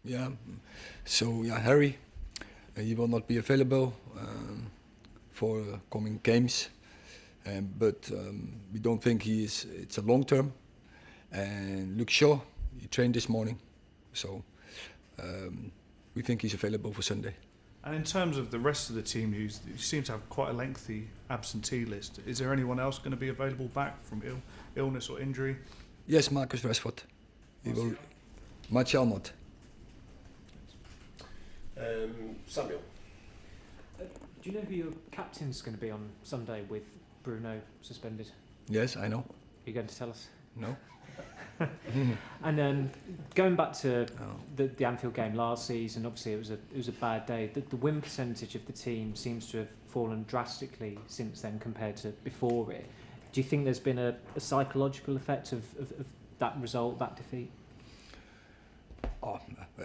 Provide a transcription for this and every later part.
Yeah. So yeah, Harry, he will not be available for coming games, but we don't think it's a long term. And Luke Shaw, he trained this morning, so we think he's available for Sunday. And in terms of the rest of the team, you seem to have quite a lengthy absentee list. Is there anyone else going to be available back from illness or injury? Yes, Marcus Rashford. He will. Martial not. Samuel. Do you know who your captain's going to be on Sunday with Bruno suspended? Yes, I know. Are you going to tell us? No. And then going back to the Anfield game last season, obviously it was a bad day. The win percentage of the team seems to have fallen drastically since then compared to before it. Do you think there's been a psychological effect of that result, that defeat? Oh,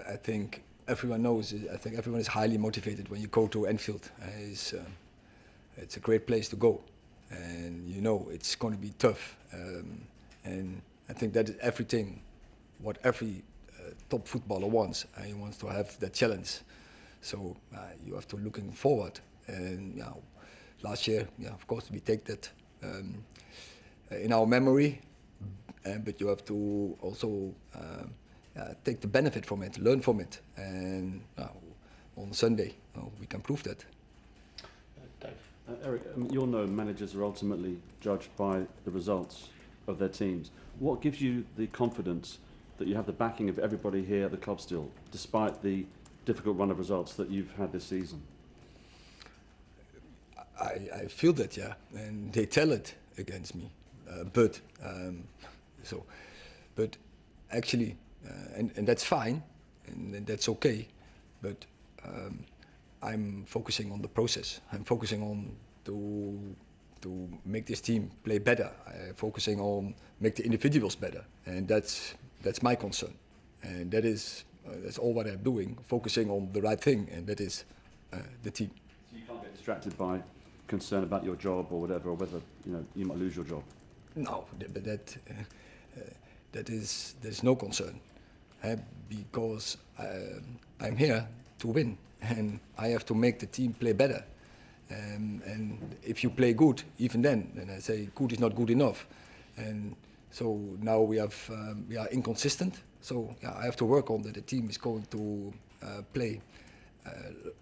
I think everyone knows. I think everyone is highly motivated when you go to Anfield. It's a great place to go, and you know it's going to be tough. And I think that is everything what every top footballer wants. He wants to have that challenge. So you have to looking forward. And last year, of course, we take that in our memory, but you have to also take the benefit from it, learn from it, and on Sunday we can prove that. Dave. Erik, you'll know managers are ultimately judged by the results of their teams. What gives you the confidence that you have the backing of everybody here at the club still, despite the difficult run of results that you've had this season? I feel that, yeah, and they tell it against me, but actually, and that's fine, and that's okay, but I'm focusing on the process. I'm focusing on to make this team play better. I'm focusing on make the individuals better, and that's my concern, and that's all what I'm doing, focusing on the right thing, and that is the team. So you can't get distracted by concern about your job or whatever, or whether you might lose your job. No, but there's no concern, because I'm here to win, and I have to make the team play better. And if you play good, even then I say good is not good enough. And so now we are inconsistent. So I have to work on that. The team is going to play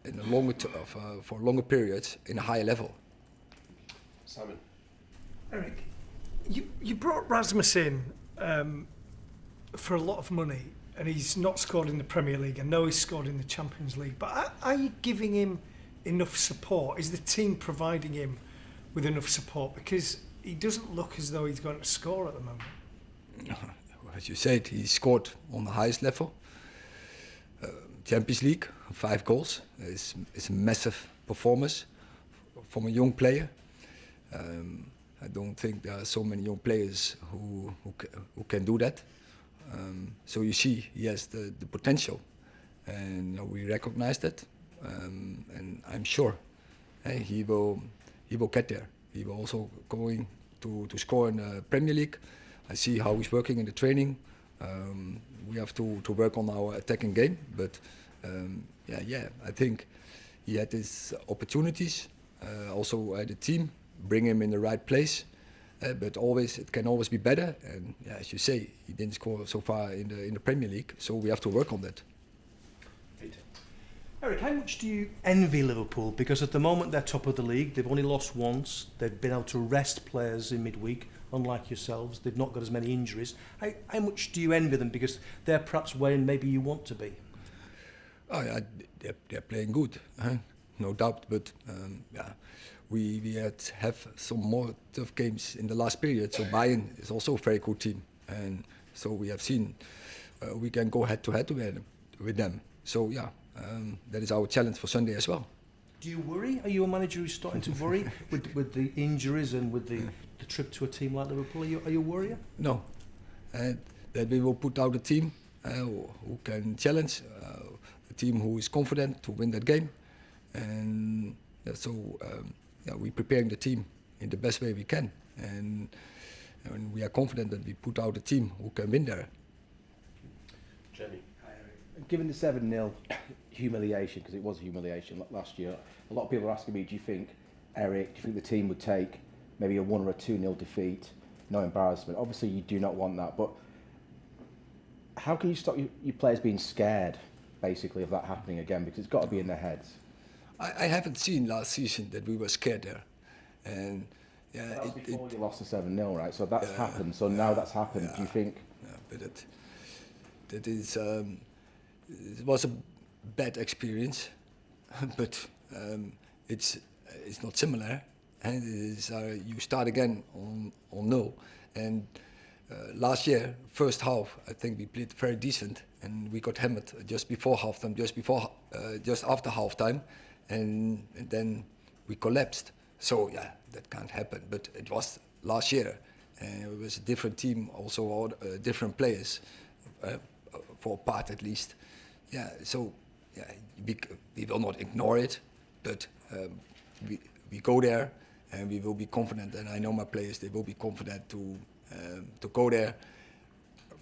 in a for longer periods in a higher level. Simon. Erik, you brought Rasmus in for a lot of money, and he's not scored in the Premier League. I know he's scored in the Champions League, but are you giving him enough support? Is the team providing him with enough support? Because he doesn't look as though he's going to score at the moment. As you said, he scored on the highest level. Champions League, 5 goals. It's a massive performance from a young player. I don't think there are so many young players who can do that. So you see, he has the potential, and we recognize that. And I'm sure he will get there. He will also going to score in the Premier League. I see how he's working in the training. We have to work on our attacking game, but I think he had his opportunities. Also the team bring him in the right place, but it can always be better. And as you say, he didn't score so far in the Premier League, so we have to work on that. Erik, how much do you envy Liverpool? Because at the moment they're top of the league, they've only lost once, they've been able to rest players in midweek, unlike yourselves, they've not got as many injuries. How much do you envy them? Because they're perhaps where maybe you want to be. Oh yeah, they're playing good, no doubt, but we have some more tough games in the last period, so Bayern is also a very good team, and so we have seen we can go head to head with them. So that is our challenge for Sunday as well. Do you worry? Are you a manager who's starting to worry with the injuries and with the trip to a team like Liverpool? Are you a worrier? No, that we will put out a team who can challenge, a team who is confident to win that game, and we're preparing the team in the best way we can, and we are confident that we put out a team who can win there. Jamie. Hi, Given the 7-0 humiliation, because it was a humiliation last year, a lot of people are asking me, do you think, Erik, do you think the team would take maybe a 1 or a 2-0 defeat, no embarrassment? Obviously, you do not want that, but how can you stop your players being scared, basically, of that happening again? Because it's got to be in their heads. I haven't seen last season that we were scared there, and yeah, That was before you lost the 7-0, right? So that's happened. So now that's happened. Do you think? Yeah, but that is it was a bad experience, but it's not similar, and it is, you start again on nil. And last year, first half, I think we played very decent, and we got hammered just before halftime, just after halftime, and then we collapsed. So yeah, that can't happen. But it was last year, and it was a different team, also all, different players, for a part at least. Yeah, so yeah, we will not ignore it, but we go there and we will be confident. And I know my players; they will be confident to go there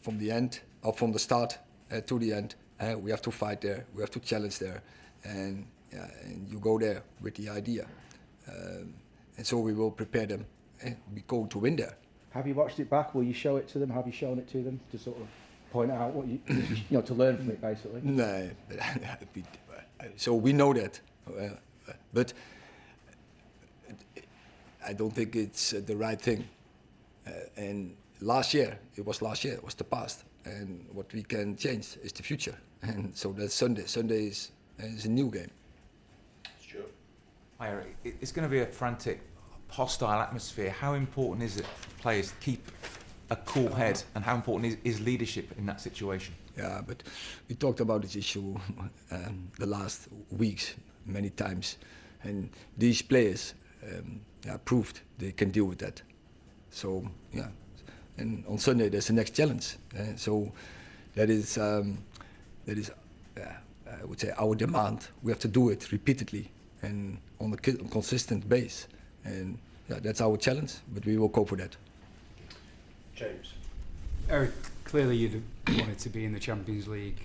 from the end, or from the start to the end. We have to fight there. We have to challenge there, and yeah, and you go there with the idea. And so we will prepare them, and we go to win there. Have you watched it back? Will you show it to them? Have you shown it to them to sort of point out what you know, to learn from it, basically? No, so we know that, but I don't think it's the right thing. And last year, it was the past, and what we can change is the future. And so that's Sunday. Sunday is a new game. Stuart. Hi, Erik. It's going to be a frantic, hostile atmosphere. How important is it for players to keep a cool head, and how important is leadership in that situation? Yeah, but we talked about this issue the last weeks many times, and these players proved they can deal with that. So yeah, and on Sunday there's the next challenge. So that is I would say our demand. We have to do it repeatedly and on a consistent base, and yeah, that's our challenge. But we will cope with that. James. Erik, clearly you'd wanted to be in the Champions League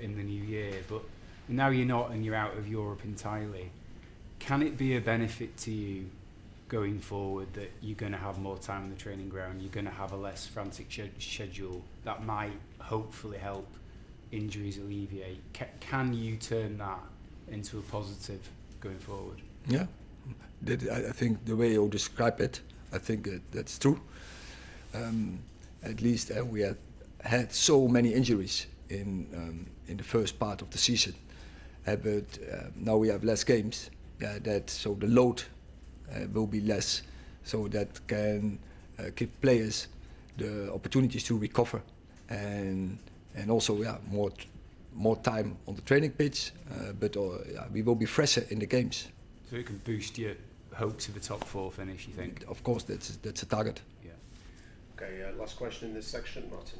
in the new year, but now you're not and you're out of Europe entirely. Can it be a benefit to you going forward that you're going to have more time on the training ground, you're going to have a less frantic schedule that might hopefully help injuries alleviate? Can you turn that into a positive going forward? Yeah, I think the way you describe it, I think that's true. At least we have had so many injuries in the first part of the season, but now we have less games. So the load will be less, so that can give players the opportunities to recover, and also more time on the training pitch. But we will be fresher in the games. So it can boost your hopes of a top 4 finish, you think? Of course, that's a target. Yeah. Okay, last question in this section, Martin.